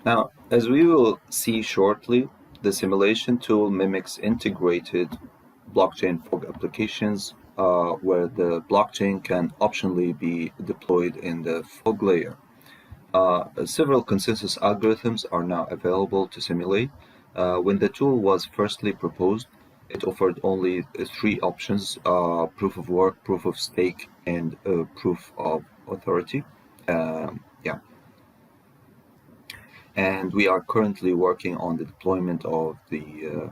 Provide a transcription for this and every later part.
Now, as we will see shortly, the simulation tool mimics integrated blockchain fog applications where the blockchain can optionally be deployed in the fog layer. Several consensus algorithms are now available to simulate. When the tool was firstly proposed, it offered only three options: proof of work, proof of stake, and proof of authority. Yeah, and we are currently working on the deployment of the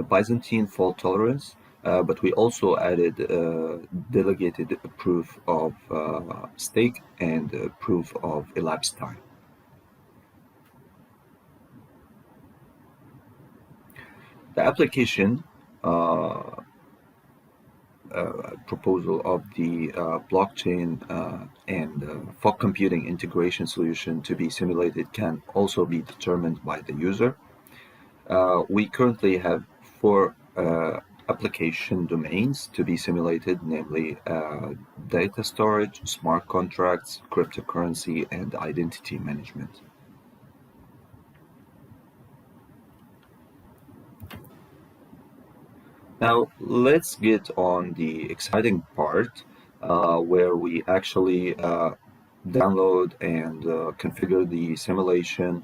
Byzantine fault tolerance, but we also added delegated proof of stake and proof of elapsed time. The application proposal of the blockchain and fog computing integration solution to be simulated can also be determined by the user. We currently have four application domains to be simulated, namely data storage, smart contracts, cryptocurrency, and identity management. Now, let's get on the exciting part where we actually download and configure the simulation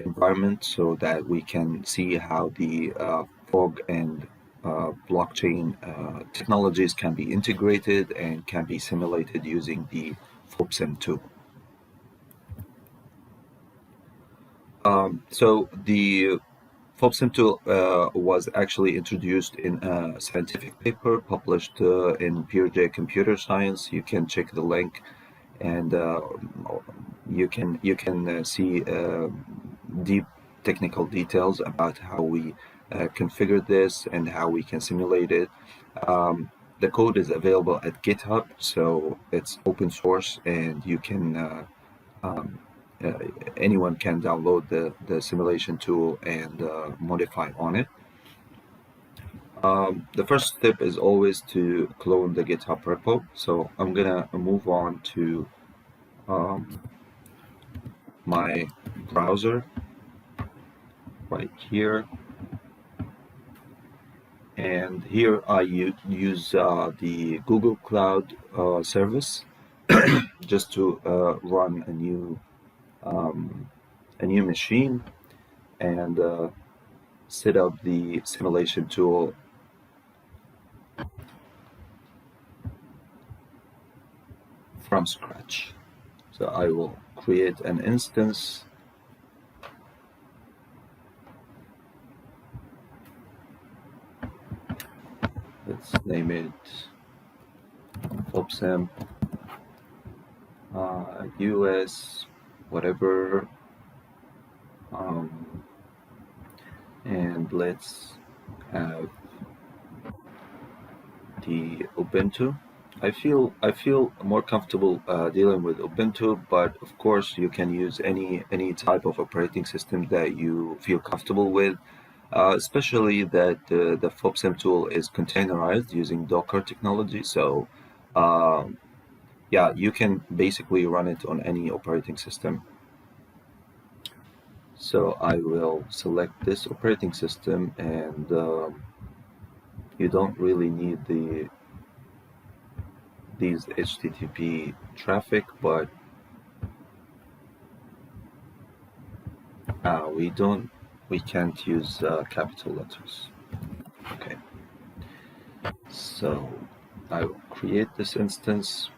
environment so that we can see how the fog and blockchain technologies can be integrated and can be simulated using the FoBSim tool. So the FoBSim tool was actually introduced in a scientific paper published in peer-reviewed Computer Science. You can check the link, and you can see deep technical details about how we configure this and how we can simulate it. The code is available at GitHub, so it's open source, and you can anyone can download the simulation tool and modify on it. The first step is always to clone the GitHub repo. So I'm gonna move on to my browser right here, and here I use the Google Cloud service just to run a new machine and set up the simulation tool from scratch. So I will create an instance. Let's name it FoBSim US, whatever. And let's have the Ubuntu. I feel more comfortable dealing with Ubuntu, but of course you can use any type of operating system that you feel comfortable with. Especially that the FoBSim tool is containerized using Docker technology. So yeah, you can basically run it on any operating system. So I will select this operating system, and you don't really need these HTTP traffic, but we can't use capital letters. Okay, so I will create this instance.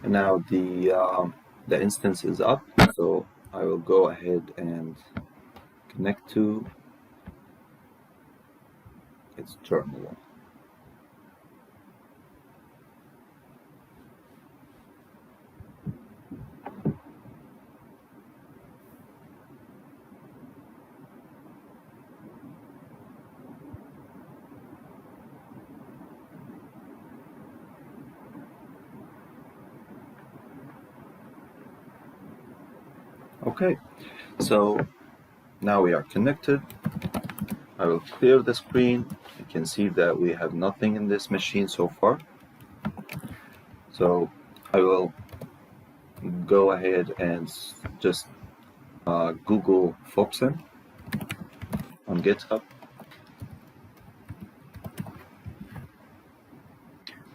And now the instance is up, so I will go ahead and connect to its terminal. Okay, so now we are connected. I will clear the screen. You can see that we have nothing in this machine so far. So I will go ahead and just Google FoBSim on GitHub.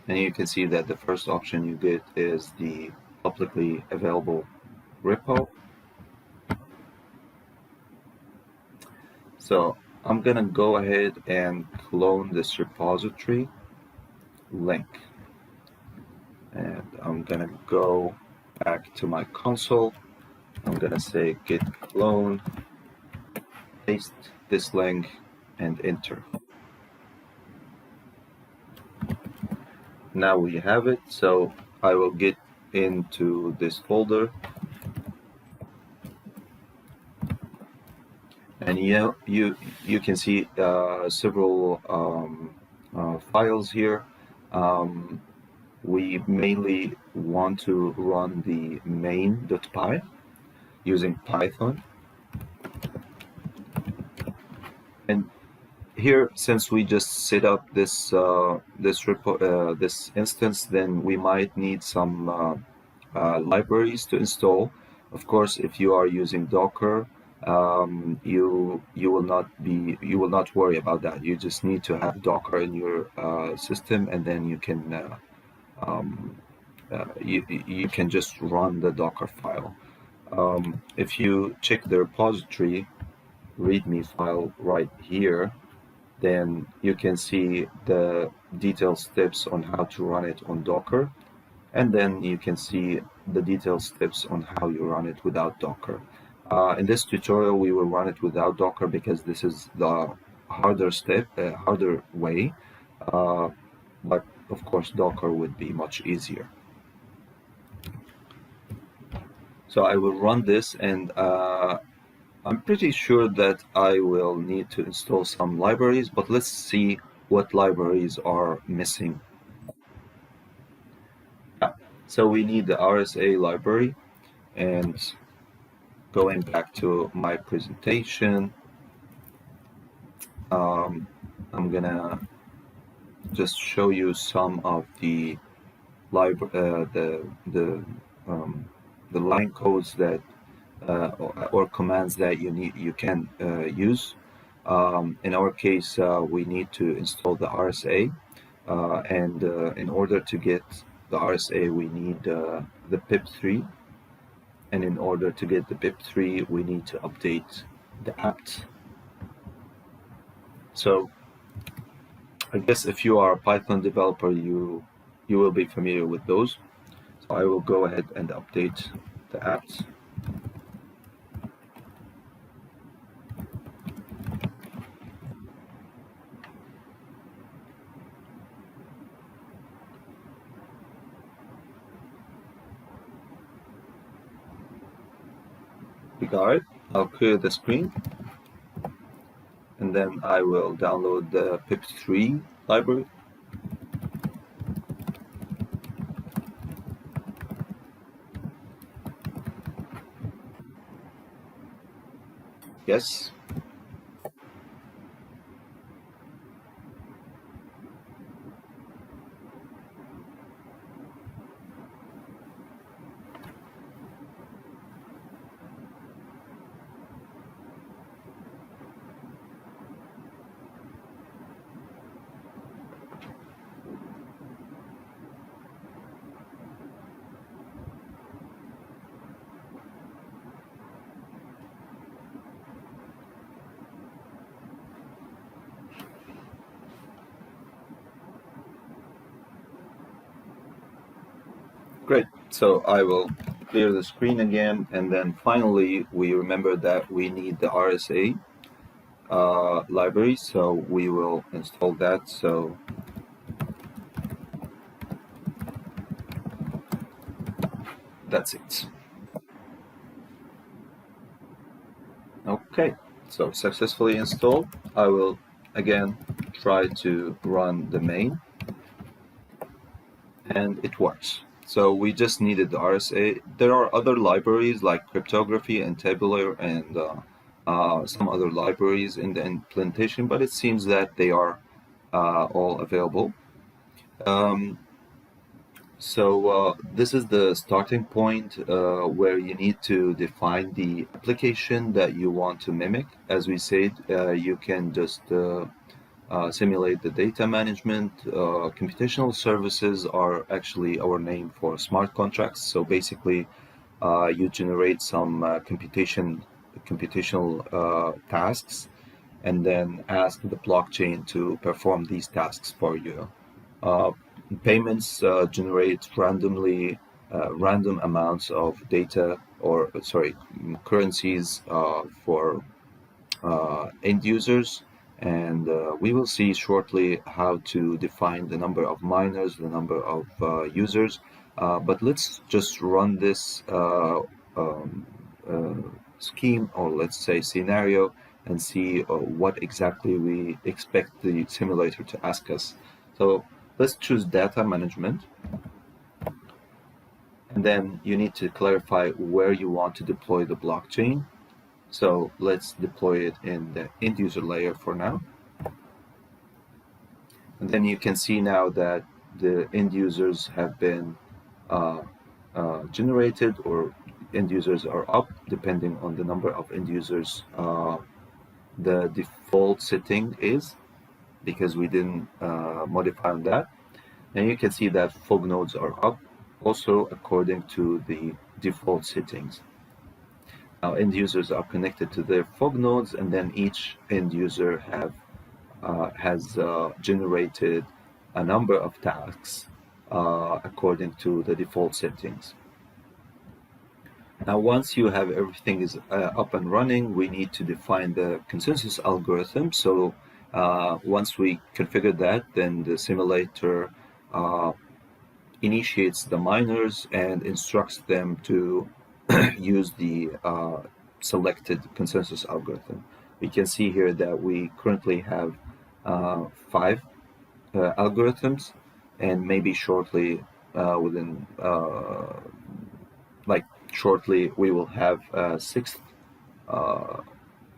And you can see that the first option you get is the publicly available repo. So I'm gonna go ahead and clone this repository link. And I'm gonna go back to my console. I'm gonna say git clone, paste this link, and enter. Now we have it, so I will get into this folder. And you can see several files here. We mainly want to run the main.py using Python. And here, since we just set up this this instance, then we might need some libraries to install. Of course, if you are using Docker, you will not worry about that. You just need to have Docker in your system, and then you can you can just run the Docker file. If you check the repository README file right here, then you can see the detailed steps on how to run it on Docker, and then you can see the detailed steps on how you run it without Docker. In this tutorial, we will run it without Docker because this is the harder way, but of course Docker would be much easier. So I will run this, and I'm pretty sure that I will need to install some libraries, but let's see what libraries are missing. So we need the RSA library, and going back to my presentation, I'm gonna just show you some of the line codes that or commands that you can use. In our case, we need to install the RSA, and in order to get the RSA, we need the pip3, and in order to get the pip3, we need to update the apt. So I guess if you are a Python developer, you will be familiar with those. So I will go ahead and update the apt. We got it. I'll clear the screen, and then I will download the pip3 library. Yes. Great. So I will clear the screen again, and then finally we remember that we need the RSA library, so we will install that. So that's it. Okay, so successfully installed. I will again try to run the main, and it works. So we just needed the RSA. There are other libraries like cryptography and tabular and some other libraries in the implementation, but it seems that they are all available. Um, so this is the starting point where you need to define the application that you want to mimic. As we said, you can just simulate the data management. Computational services are actually our name for smart contracts. So basically, you generate some computational tasks and then ask the blockchain to perform these tasks for you. Uh, Payments generate random amounts of data, or sorry, currencies for end users, and we will see shortly how to define the number of miners, the number of users. But let's just run this uh, scheme, or let's say scenario, and see what exactly we expect the simulator to ask us. So let's choose data management, and then you need to clarify where you want to deploy the blockchain. So let's deploy it in the end user layer for now. And then you can see now that the end users have been generated, or end users are up depending on the number of end users the default setting is, because we didn't modify on that. And you can see that fog nodes are up also according to the default settings. Now end users are connected to their fog nodes, and then each end user has generated a number of tasks according to the default settings. Now, once you have everything is up and running, we need to define the consensus algorithm. So once we configure that, then the simulator initiates the miners and instructs them to use the selected consensus algorithm. We can see here that we currently have 5 algorithms, and maybe shortly shortly we will have a 6th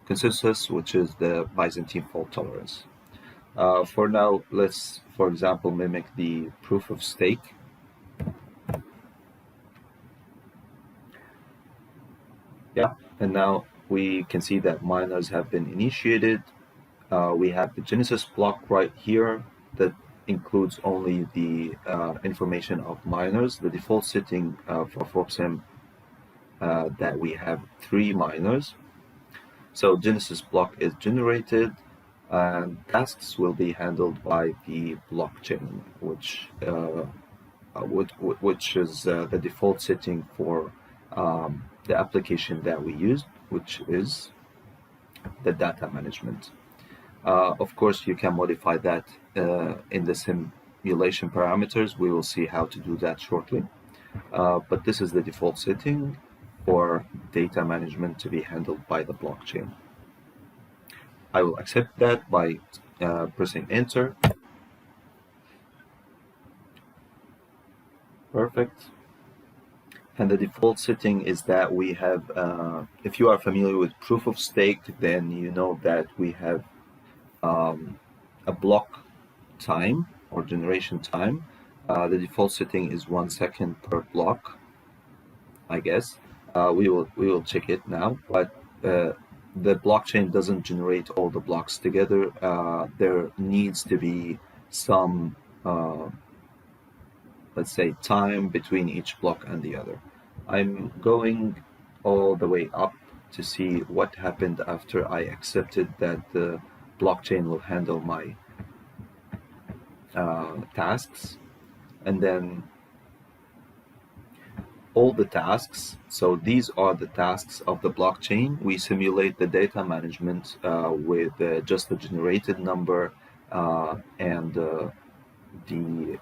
consensus, which is the Byzantine fault tolerance. For now, let's, for example, mimic the proof of stake. Yeah, and now we can see that miners have been initiated. We have the Genesis block right here that includes only the information of miners. The default setting for FoBSim that we have 3 miners. So Genesis block is generated, and tasks will be handled by the blockchain, which is the default setting for the application that we used, which is the data management. Of course, you can modify that in the simulation parameters. We will see how to do that shortly. But this is the default setting for data management to be handled by the blockchain. I will accept that by pressing enter. Perfect. And the default setting is that we have, if you are familiar with proof of stake, then you know that we have a block time or generation time. The default setting is 1 second per block, I guess. We will check it now, but the blockchain doesn't generate all the blocks together. There needs to be some let's say time between each block and the other. I'm going all the way up to see what happened after I accepted that the blockchain will handle my tasks, and then all the tasks. So these are the tasks of the blockchain. We simulate the data management with just the generated number and the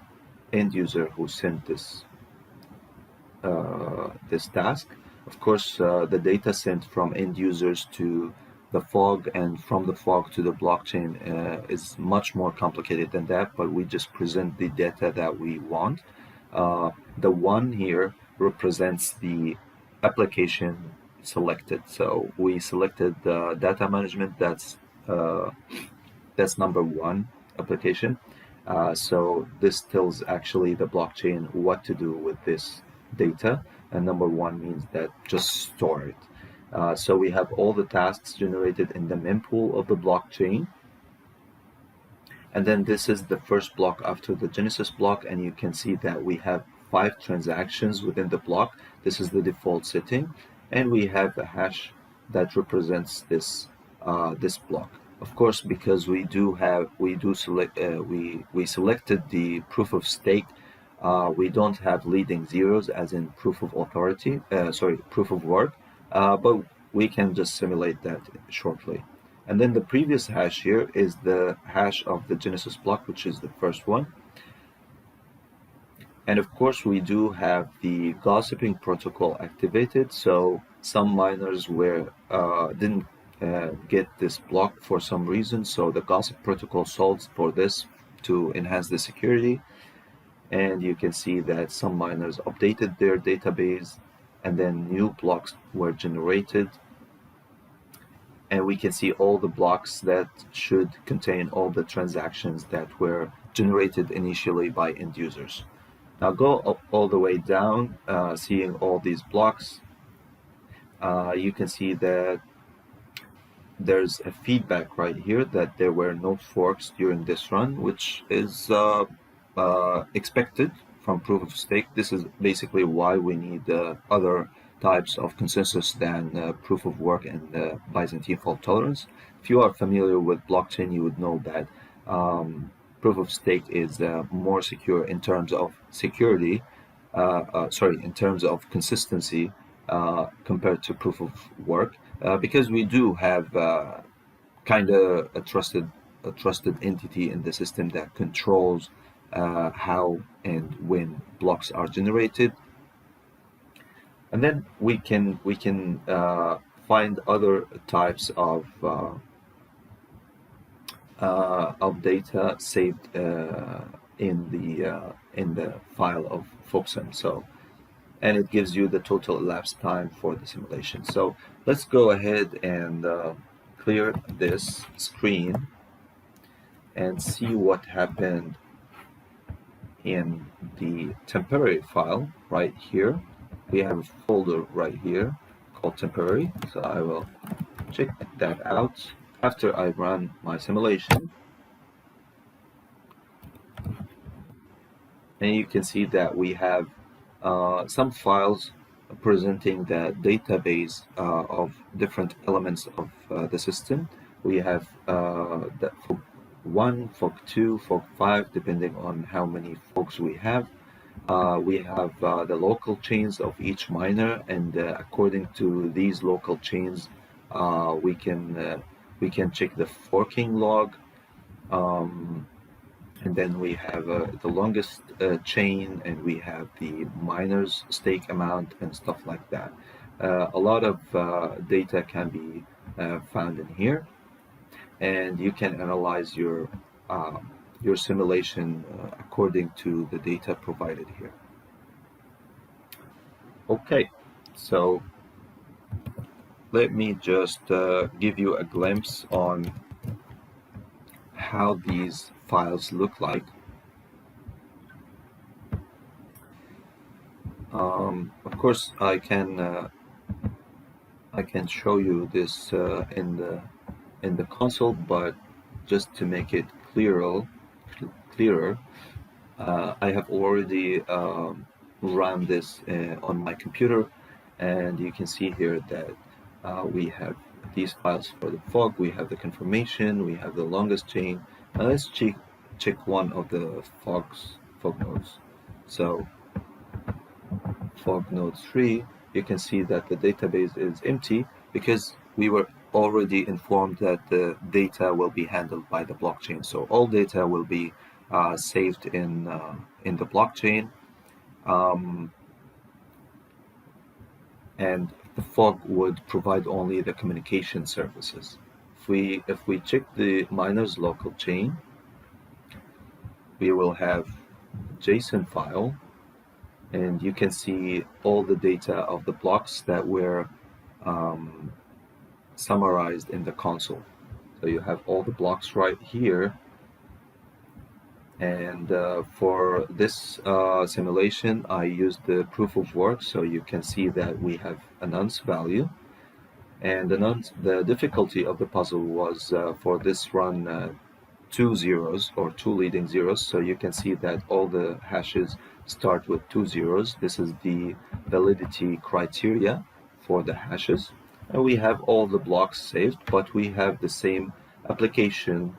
end user who sent this task. Of course, the data sent from end users to the fog and from the fog to the blockchain is much more complicated than that, but we just present the data that we want. The 1 here represents the application selected. So we selected data management. That's number one application. So this tells actually the blockchain what to do with this data. And number one means that just store it. So we have all the tasks generated in the mempool of the blockchain. And then this is the first block after the Genesis block, and you can see that we have 5 transactions within the block. This is the default setting, and we have a hash that represents this block. Of course, because we selected the proof of stake, we don't have leading zeros as in proof of authority. Proof of work, but we can just simulate that shortly. And then the previous hash here is the hash of the Genesis block, which is the first one. And of course, we do have the gossiping protocol activated. So some miners didn't get this block for some reason. So the gossip protocol solves for this to enhance the security. And you can see that some miners updated their database, and then new blocks were generated. And we can see all the blocks that should contain all the transactions that were generated initially by end users. Now go up all the way down, seeing all these blocks. You can see that there's a feedback right here that there were no forks during this run, which is expected from proof of stake. This is basically why we need other types of consensus than proof of work and Byzantine fault tolerance. If you are familiar with blockchain, you would know that proof of stake is more secure in terms of security, in terms of consistency compared to proof of work, because we do have kind of a trusted entity in the system that controls how and when blocks are generated. And then we can find other types of data saved in the file of FoBSim. So, and it gives you the total elapsed time for the simulation. So let's go ahead and clear this screen and see what happened in the temporary file right here. We have a folder right here called temporary, so I will check that out after I run my simulation. And you can see that we have some files presenting the database of different elements of the system. We have the FOG1, FOG2, FOG5, depending on how many FOGs we have. We have the local chains of each miner, and according to these local chains, we can check the forking log, and then we have the longest chain, and we have the miner's stake amount and stuff like that. A lot of data can be found in here, and you can analyze your simulation according to the data provided here. Okay, so let me just give you a glimpse on how these files look like. Of course, I can show you this in the console, but just to make it clearer, I have already run this on my computer, and you can see here that we have these files for the fog, we have the confirmation, we have the longest chain. Now let's check one of the fog nodes. So fog node 3, you can see that the database is empty because we were already informed that the data will be handled by the blockchain. So all data will be saved in the blockchain, and the fog would provide only the communication services. If we check the miner's local chain, we will have JSON file, and you can see all the data of the blocks that were summarized in the console. So you have all the blocks right here. And for this simulation, I used the proof of work, so you can see that we have a nonce value. And the difficulty of the puzzle was for this run 2 zeros or 2 leading zeros. So you can see that all the hashes start with 2 zeros. This is the validity criteria for the hashes. And we have all the blocks saved, but we have the same application.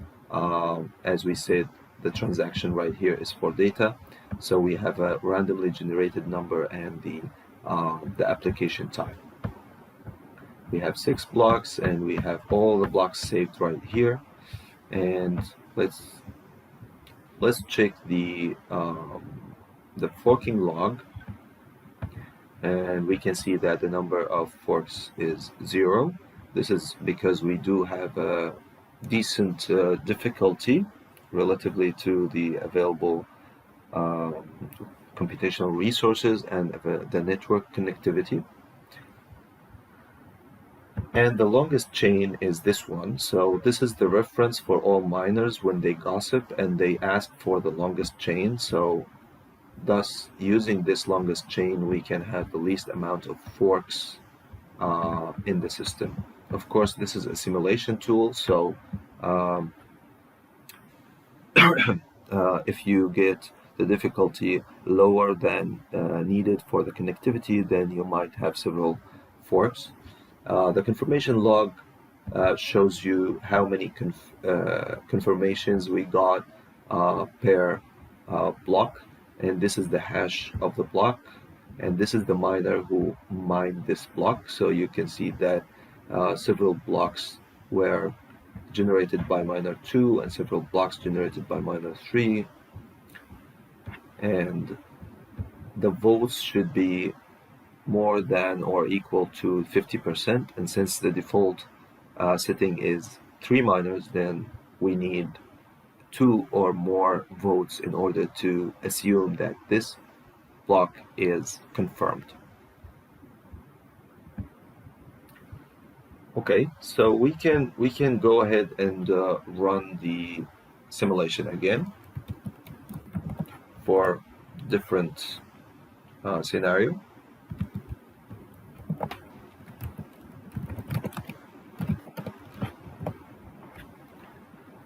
As we said, the transaction right here is for data. So we have a randomly generated number and the application type. We have 6 blocks and we have all the blocks saved right here. And let's check the forking log, and we can see that the number of forks is 0. This is because we do have a decent difficulty relatively to the available computational resources and the network connectivity. And the longest chain is this one. So this is the reference for all miners when they gossip and they ask for the longest chain. So thus, using this longest chain, we can have the least amount of forks in the system. Of course, this is a simulation tool, so if you get the difficulty lower than needed for the connectivity, then you might have several forks. The confirmation log shows you how many confirmations we got per block, and this is the hash of the block, and this is the miner who mined this block. So you can see that several blocks were generated by miner 2 and several blocks generated by miner 3, and the votes should be more than or equal to 50%, and since the default setting is 3 miners, then we need 2 or more votes in order to assume that this block is confirmed. Okay, so we can go ahead and run the simulation again for different scenario.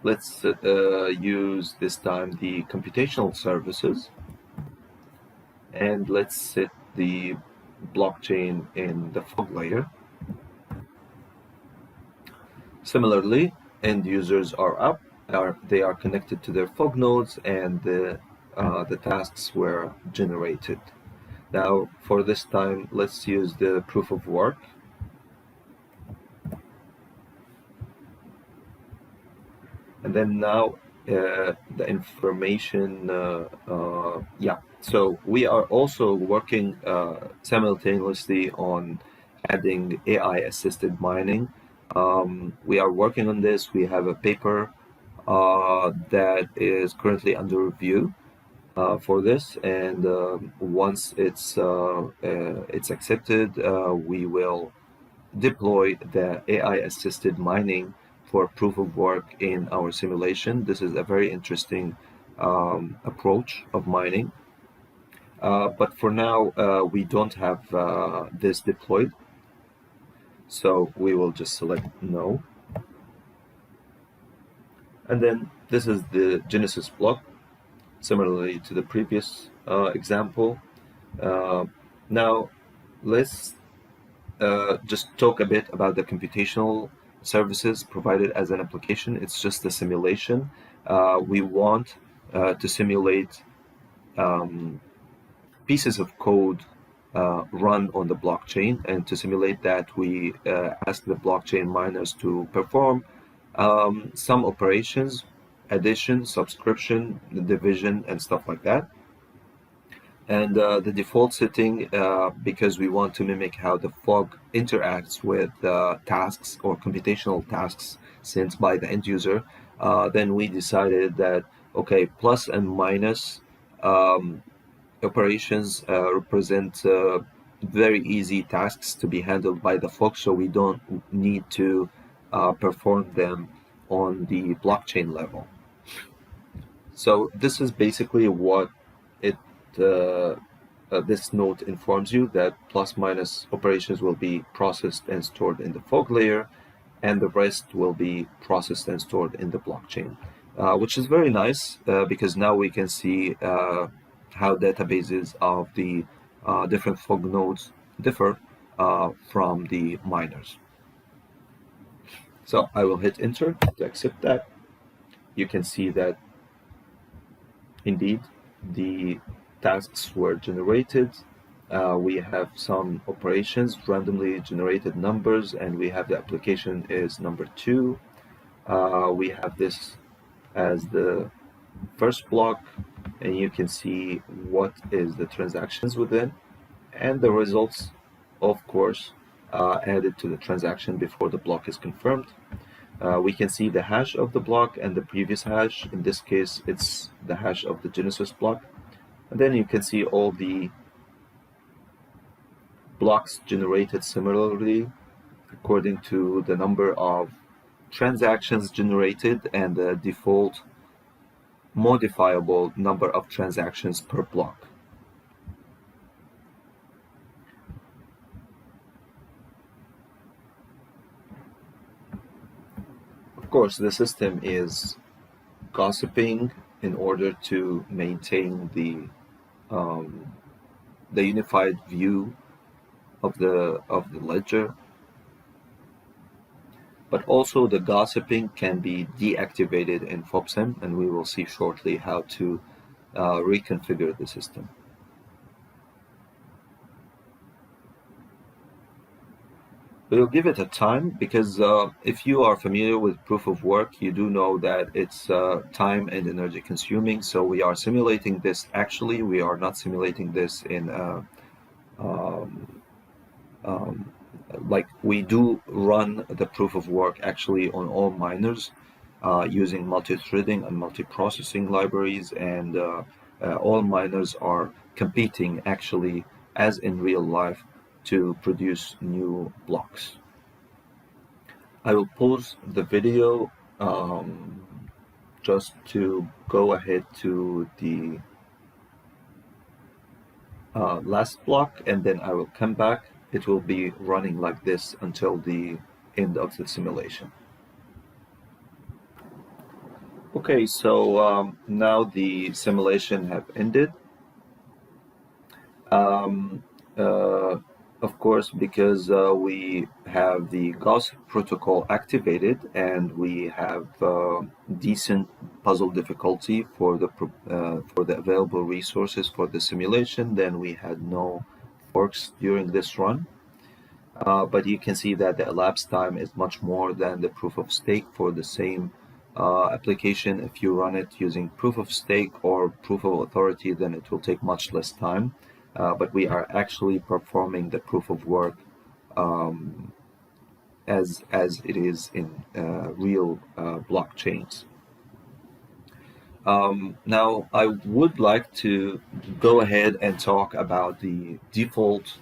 Let's use this time the computational services, and let's set the blockchain in the fog layer. Similarly, end users are up, they are connected to their fog nodes, and the tasks were generated. Now, for this time, let's use the proof of work. And then now the information, so we are also working simultaneously on adding AI-assisted mining. We are working on this. We have a paper that is currently under review for this, and once it's accepted, we will deploy the AI-assisted mining for proof of work in our simulation. This is a very interesting approach of mining. But for now, we don't have this deployed. So we will just select no. And then this is the Genesis block, similarly to the previous example. Now let's just talk a bit about the computational services provided as an application. It's just a simulation. We want to simulate pieces of code run on the blockchain, and to simulate that, we ask the blockchain miners to perform some operations, addition, subscription, division, and stuff like that. And the default setting, because we want to mimic how the fog interacts with tasks or computational tasks sent by the end user, then we decided that, okay, plus and minus operations represent very easy tasks to be handled by the fog, so we don't need to perform them on the blockchain level. So this is basically what it this note informs you, that plus minus operations will be processed and stored in the fog layer, and the rest will be processed and stored in the blockchain, which is very nice because now we can see how databases of the different fog nodes differ from the miners. So I will hit enter to accept that. You can see that indeed the tasks were generated. We have some operations, randomly generated numbers, and we have the application is number 2. We have this as the first block, and you can see what is the transactions within, and the results, of course, added to the transaction before the block is confirmed. We can see the hash of the block and the previous hash. In this case, it's the hash of the Genesis block. And then you can see all the blocks generated similarly according to the number of transactions generated and the default modifiable number of transactions per block. Of course, the system is gossiping in order to maintain the unified view of the ledger, but also the gossiping can be deactivated in FoBSim, and we will see shortly how to reconfigure the system. We'll give it a time because if you are familiar with proof of work, you do know that it's time and energy consuming. So we are simulating this. Actually, we are not simulating this in like we do run the proof of work actually on all miners using multi-threading and multi-processing libraries, and all miners are competing actually as in real life to produce new blocks. I will pause the video just to go ahead to the last block, and then I will come back. It will be running like this until the end of the simulation. Okay, so now the simulation have ended. Of course, because we have the gossip protocol activated and we have decent puzzle difficulty for the available resources for the simulation, then we had no forks during this run. But you can see that the elapsed time is much more than the proof of stake for the same application. If you run it using proof of stake or proof of authority, then it will take much less time. But we are actually performing the proof of work as it is in real blockchains. Now, I would like to go ahead and talk about the default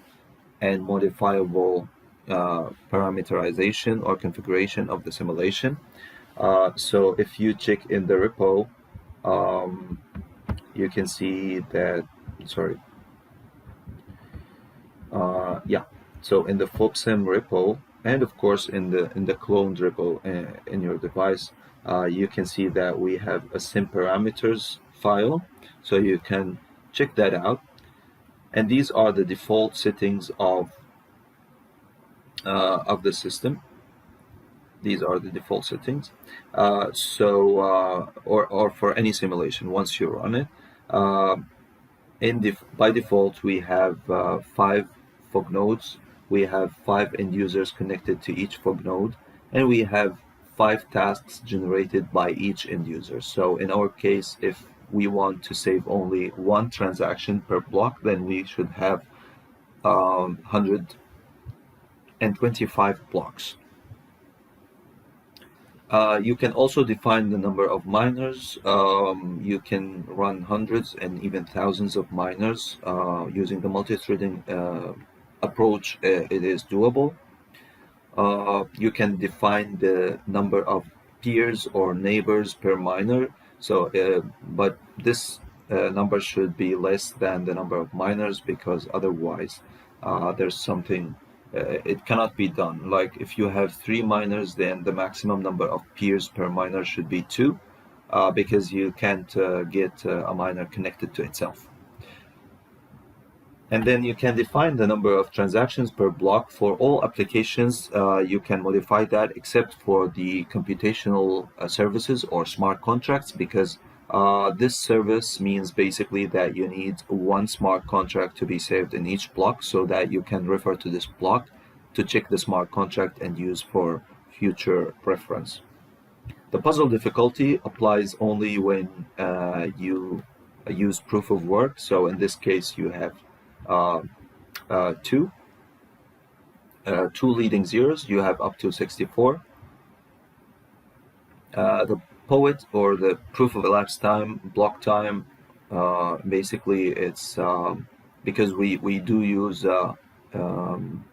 and modifiable parameterization or configuration of the simulation. So if you check in the repo, you can see that, sorry. Yeah, so in the FoBSim repo, and of course in the cloned repo in your device, you can see that we have a sim parameters file, so you can check that out. And these are the default settings of the system. These are the default settings. Or for any simulation, once you run it, by default we have 5 fog nodes. We have 5 end users connected to each fog node, and we have 5 tasks generated by each end user. So in our case, if we want to save only 1 transaction per block, then we should have 125 blocks. You can also define the number of miners. You can run hundreds and even thousands of miners using the multi-threading approach, it is doable. You can define the number of peers or neighbors per miner. So, but this number should be less than the number of miners, because otherwise there's something, it cannot be done. Like if you have 3 miners, then the maximum number of peers per miner should be 2, because you can't get a miner connected to itself. And then you can define the number of transactions per block for all applications. You can modify that except for the computational services or smart contracts, because this service means basically that you need one smart contract to be saved in each block, so that you can refer to this block to check the smart contract and use for future reference. The puzzle difficulty applies only when you use proof of work. So in this case, you have uh, two leading zeros. You have up to 64. The poet, or the proof of elapsed time, block time, basically it's because we do use um,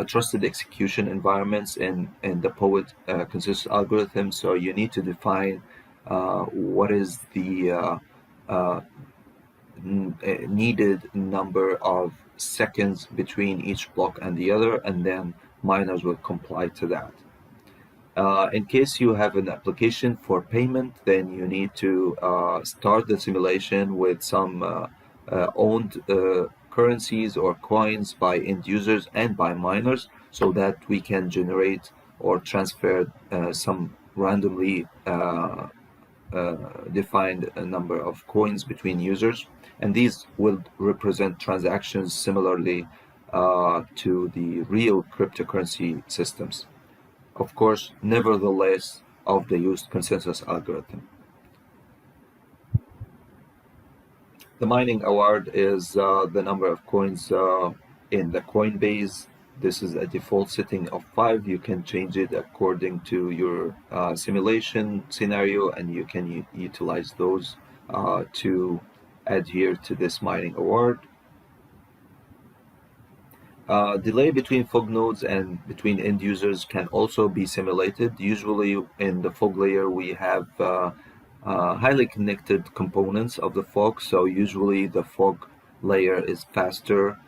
trusted execution environments in the poet consensus algorithm. So you need to define what is the needed number of seconds between each block and the other, and then miners will comply to that. In case you have an application for payment, then you need to start the simulation with some owned currencies or coins by end users and by miners, so that we can generate or transfer some randomly defined number of coins between users, and these will represent transactions similarly to the real cryptocurrency systems. Of course, nevertheless, of the used consensus algorithm. The mining award is the number of coins in the Coinbase. This is a default setting of 5. You can change it according to your simulation scenario, and you can utilize those to adhere to this mining award. Delay between fog nodes and between end users can also be simulated. Usually in the fog layer, we have highly connected components of the fog, so usually the fog layer is faster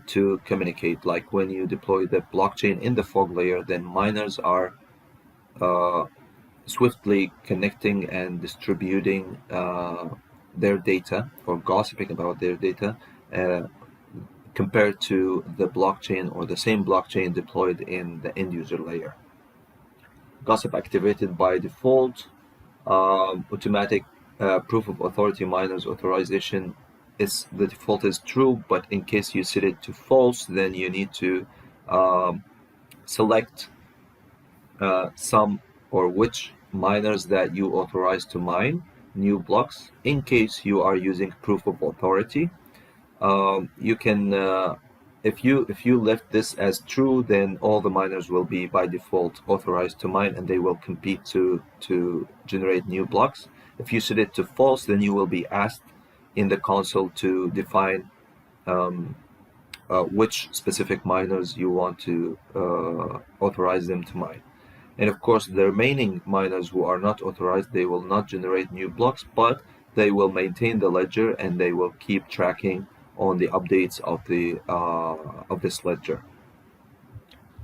to communicate. Like when you deploy the blockchain in the fog layer, then miners are swiftly connecting and distributing their data, or gossiping about their data, compared to the blockchain, or the same blockchain deployed in the end user layer. Gossip activated by default. Automatic proof of authority miners authorization is the default is true, but in case you set it to false, then you need to select some or which miners that you authorize to mine new blocks. In case you are using proof of authority, you can if you left this as true, then all the miners will be by default authorized to mine, and they will compete to generate new blocks. If you set it to false, then you will be asked in the console to define which specific miners you want to authorize them to mine. And of course, the remaining miners who are not authorized, they will not generate new blocks, but they will maintain the ledger, and they will keep tracking on the updates of this ledger.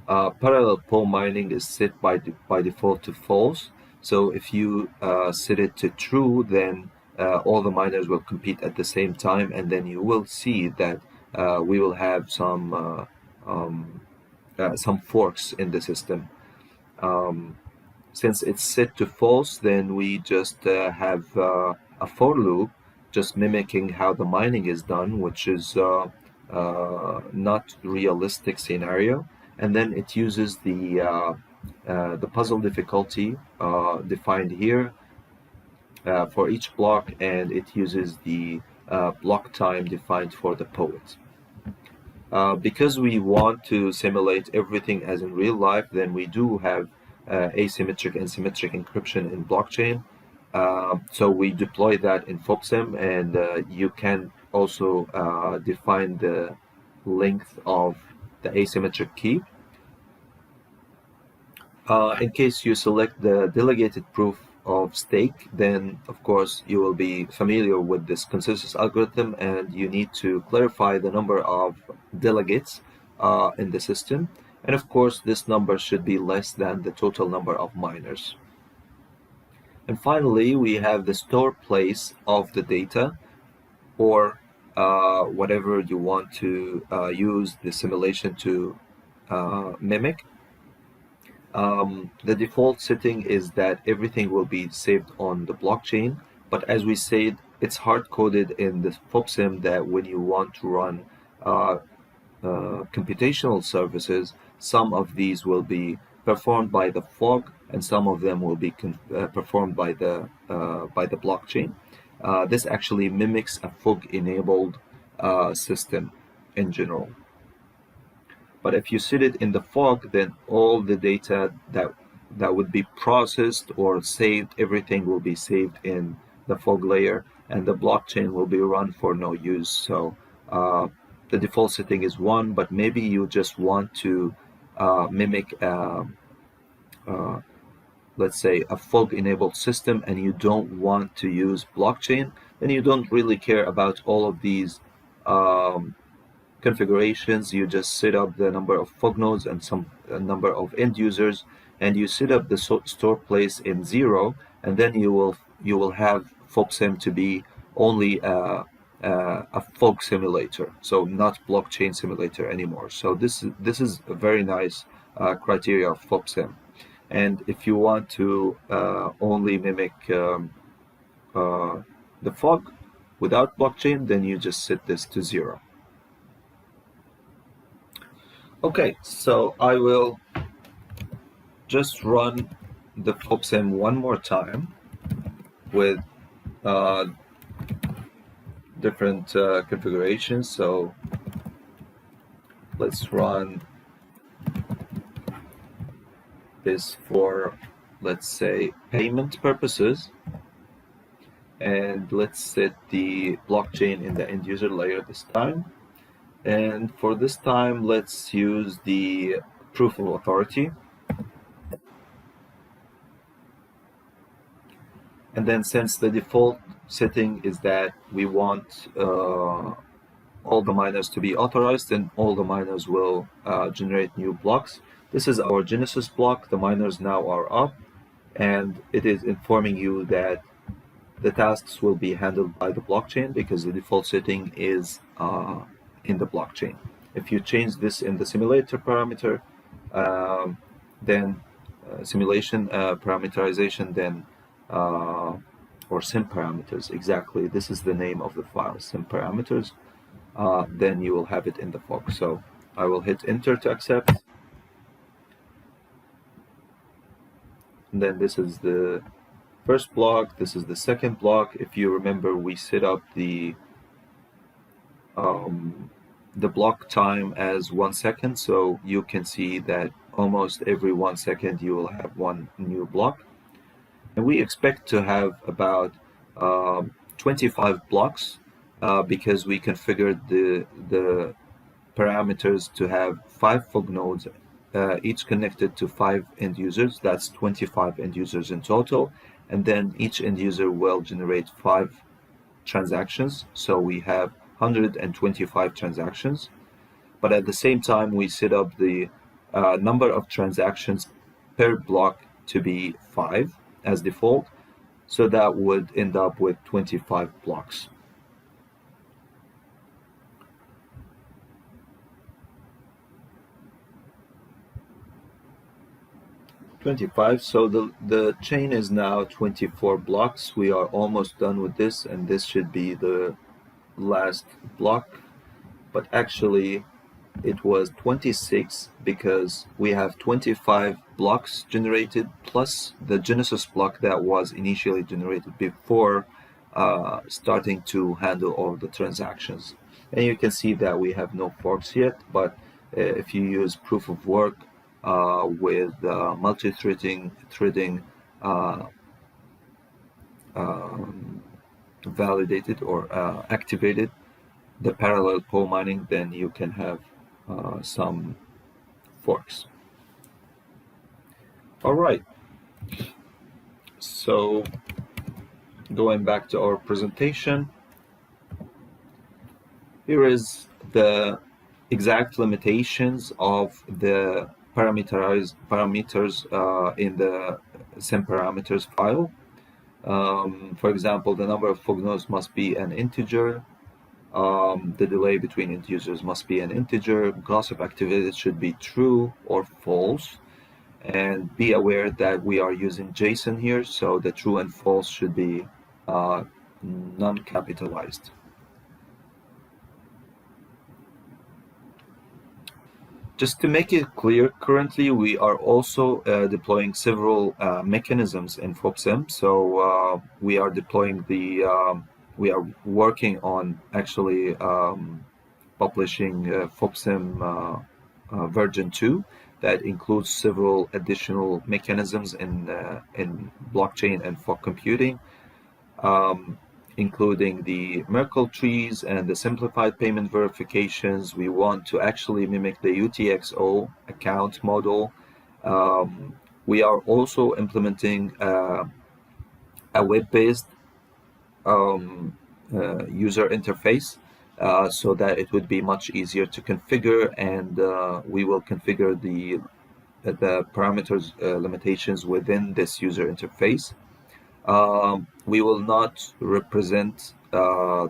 Parallel pool mining is set by default to false. So if you set it to true, then all the miners will compete at the same time, and then you will see that we will have some forks in the system. Since it's set to false, then we just have a for loop, just mimicking how the mining is done, which is not realistic scenario. And then it uses the puzzle difficulty defined here for each block, and it uses the block time defined for the poet. Because we want to simulate everything as in real life, then we do have asymmetric and symmetric encryption in blockchain. So we deploy that in FoBSim, and you can also define the length of the asymmetric key. In case you select the delegated proof of stake, then of course you will be familiar with this consensus algorithm, and you need to clarify the number of delegates in the system. And of course, this number should be less than the total number of miners. And finally, we have the store place of the data, or whatever you want to use the simulation to mimic. The default setting is that everything will be saved on the blockchain, but as we said, it's hard-coded in the FoBSim that when you want to run computational services, some of these will be performed by the fog, and some of them will be performed by the blockchain. This actually mimics a fog-enabled system in general. But if you sit it in the fog, then all the data that would be processed or saved, everything will be saved in the fog layer, and the blockchain will be run for no use. So the default setting is 1, but maybe you just want to mimic, let's say, a fog-enabled system, and you don't want to use blockchain, then you don't really care about all of these configurations. You just set up the number of fog nodes and some number of end users, and you set up the store place in 0, and then you will have FoBSim to be only a fog simulator, so not blockchain simulator anymore. So this is a very nice criteria of FoBSim. And if you want to only mimic the fog without blockchain, then you just set this to 0. Okay, so I will just run the FoBSim one more time with different configurations. So let's run this for, let's say, payment purposes, and let's set the blockchain in the end user layer this time. And for this time, let's use the proof of authority. And then, since the default setting is that we want all the miners to be authorized, then all the miners will generate new blocks. This is our Genesis block. The miners now are up, and it is informing you that the tasks will be handled by the blockchain because the default setting is in the blockchain. If you change this in the simulator parameter, then simulation parameterization, then or sim parameters, exactly, this is the name of the file, sim parameters, then you will have it in the fog. So I will hit enter to accept, and then this is the first block, this is the second block. If you remember, we set up the block time as 1 second, so you can see that almost every 1 second you will have one new block. And we expect to have about 25 blocks because we configured the parameters to have 5 fog nodes, each connected to 5 end users. That's 25 end users in total, and then each end user will generate 5 transactions, so we have 125 transactions. But at the same time, we set up the number of transactions per block to be 5 as default, so that would end up with 25 blocks. So the chain is now 24 blocks. We are almost done with this, and this should be the last block, but actually it was 26 because we have 25 blocks generated plus the Genesis block that was initially generated before starting to handle all the transactions. And you can see that we have no forks yet, but if you use proof of work with multi-threading validated or activated, the parallel pool mining, then you can have some forks. All right. So going back to our presentation, here is the exact limitations of the parameters in the sim parameters file. For example, the number of fog nodes must be an integer. The delay between end users must be an integer. Gossip activity should be true or false. And be aware that we are using JSON here, so the true and false should be non-capitalized. Just to make it clear, currently we are also deploying several mechanisms in FoBSim. So we are deploying we are working on actually publishing FoBSim version 2 that includes several additional mechanisms in blockchain and fog computing, including the Merkle trees and the simplified payment verifications. We want to actually mimic the UTXO account model. We are also implementing a web-based user interface so that it would be much easier to configure, and we will configure the parameters limitations within this user interface. We will not represent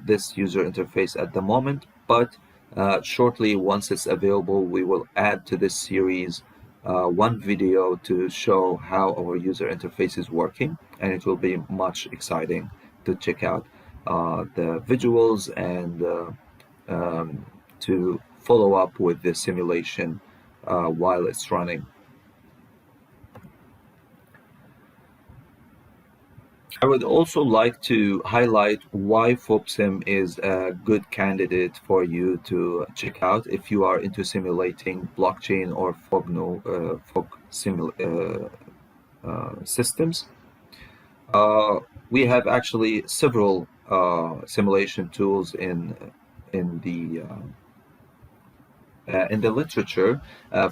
this user interface at the moment, but shortly, once it's available, we will add to this series one video to show how our user interface is working, and it will be much exciting to check out the visuals and to follow up with the simulation while it's running. I would also like to highlight why FoBSim is a good candidate for you to check out if you are into simulating blockchain or fog systems. We have actually several simulation tools in the literature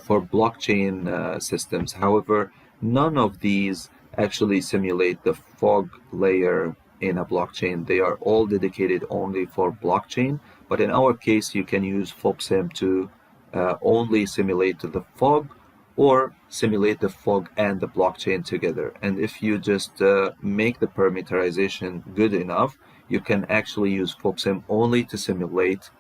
for blockchain systems. However, none of these actually simulate the fog layer in a blockchain. They are all dedicated only for blockchain, but in our case, you can use FoBSim to only simulate the fog or simulate the fog and the blockchain together. And if you just make the parameterization good enough, you can actually use FoBSim only to simulate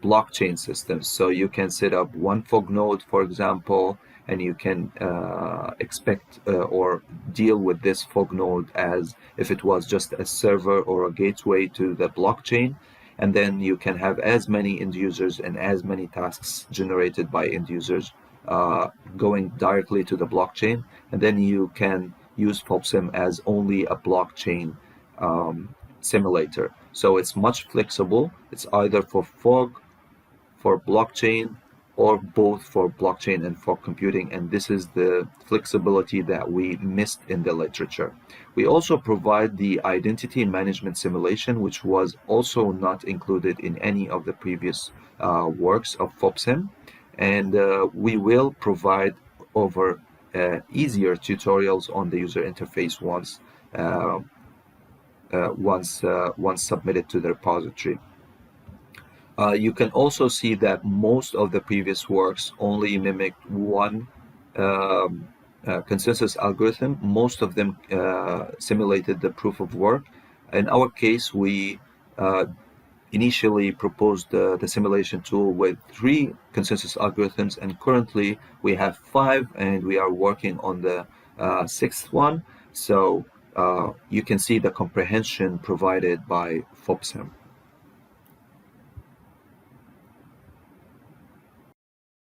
blockchain systems. So you can set up one fog node, for example, and you can expect or deal with this fog node as if it was just a server or a gateway to the blockchain. And then you can have as many end users and as many tasks generated by end users going directly to the blockchain. And then you can use FoBSim as only a blockchain simulator. So it's much flexible. It's either for fog, for blockchain, or both for blockchain and fog computing. And this is the flexibility that we missed in the literature. We also provide the identity management simulation, which was also not included in any of the previous works of FoBSim. And we will provide over easier tutorials on the user interface once submitted to the repository. You can also see that most of the previous works only mimicked one consensus algorithm. Most of them simulated the proof of work. In our case, we initially proposed the simulation tool with 3 consensus algorithms, and currently we have 5, and we are working on the 6th one. So you can see the comprehension provided by FoBSim.